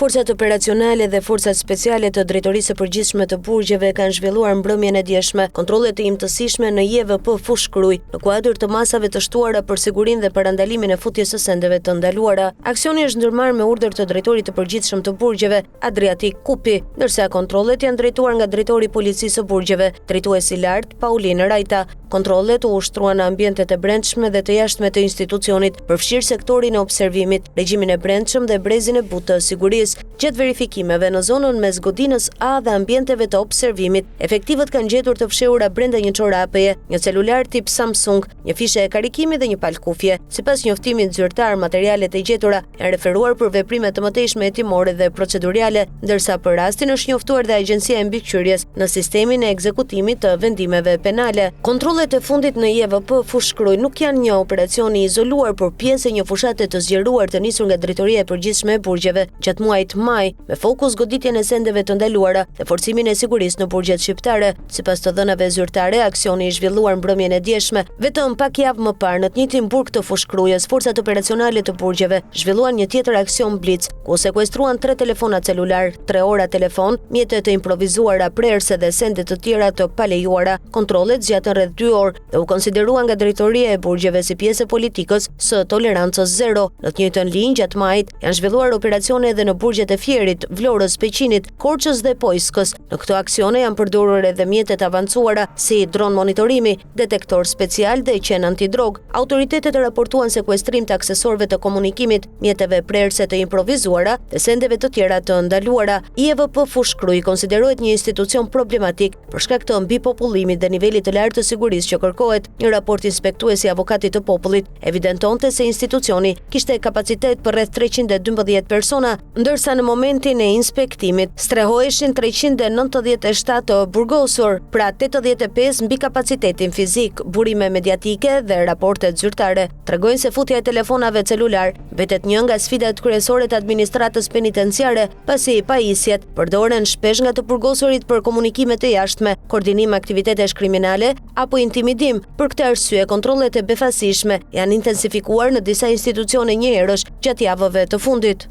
Forcat operacionale dhe forcat speciale të Drejtorisë së Përgjithshme të Burgjeve kanë zhvilluar mbrëmjen e djeshme kontrolle të imtësishme në JVP Fushkruj, në kuadër të masave të shtuara për sigurinë dhe parandalimin e futjes së sendeve të ndaluara. Aksioni është ndërmarrë me urdhër të Drejtorit të Përgjithshëm të Burgjeve, Adriatik Kupi, ndërsa kontrollet janë drejtuar nga Drejtori i Policisë së Burgjeve, drejtuesi i lartë Paulinë Rajta. Kontrollet u ushtruan në ambientet e brendshme dhe të jashtme të institucionit, përfshirë sektorin e observimit, regjimin e brendshëm dhe brezin e butë të sigurisë. Gjatë verifikimeve në zonën mes godinës A dhe ambienteve të observimit, efektivët kanë gjetur të fshehura brenda një çorapeje, një celular tip Samsung, një fishe e karikimit dhe një palkufje. Sipas njoftimit zyrtar, materialet e gjetura janë referuar për veprime të mëtejshme hetimore dhe procedurale, ndërsa për rastin është njoftuar dhe Agjencia e Mbikëqyrjes në sistemin e ekzekutimit të vendimeve penale. Kontrollet e fundit në JVP Fushkruj nuk janë një operacion i izoluar, por pjesë e një fushate të zgjeruar të nisur nga Drejtoria e Përgjithshme e Burgjeve gjatë muajit maj, me fokus goditjen e sendeve të ndaluara dhe forcimin e sigurisë në burgjet shqiptare. Sipas të dhënave zyrtare, aksioni i zhvilluar mbrëmjen e djeshme. Vetëm pak javë më parë, në të njëjtin burg të Fushkrujës, forcat operacionale të Burgjeve zhvilluan një tjetër aksion blitz, ku sekuestruan 3 telefona celular, 3 ora telefon, mjete të improvizuara prerëse dhe sende të tjera të palejuara. Kontrollet zgjatën rreth 2 orë dhe u konsideruan nga Drejtoria e Burgjeve si pjesë e politikës së tolerancës zero. Në të njëjtën linjë, gjatë majit janë zhvilluar operacione edhe në burgjet e Fierit, Vlorës, Peqinit, Korçës dhe Pojskës. Në këto aksione janë përdorur edhe mjetet avancuara si dron monitorimi, detektor special dhe qen antidrog. Autoritetet raportuan sekuestrim të aksesorëve të komunikimit, mjeteve prerëse të improvizuara dhe sendeve të tjera të ndaluara. JVP Fushkruj konsiderohet një institucion problematik për shkak të mbipopullimit dhe nivelit të lartë të sigurisë që kërkohet. Një raport inspektuesi avokatit të popullit evidentonte se institucioni kishte kapacitet për rreth 312 persona, ndërsa në momentin e inspektimit strehoheshin 397 të burgosur, pra 85 mbi kapacitetin fizik. Burime mediatike dhe raportet zyrtare tregojnë se futja e telefonave celular mbetet një nga sfidat kryesore të administratës penitenciare, pasi pajisjet përdoren shpesh nga të burgosurit për komunikime të jashtme, koordinim aktivitetesh kriminale apo intimidim. Për këtë arsye, kontrollet e befasishme janë intensifikuar në disa institucione njëherësh gjatë javëve të fundit.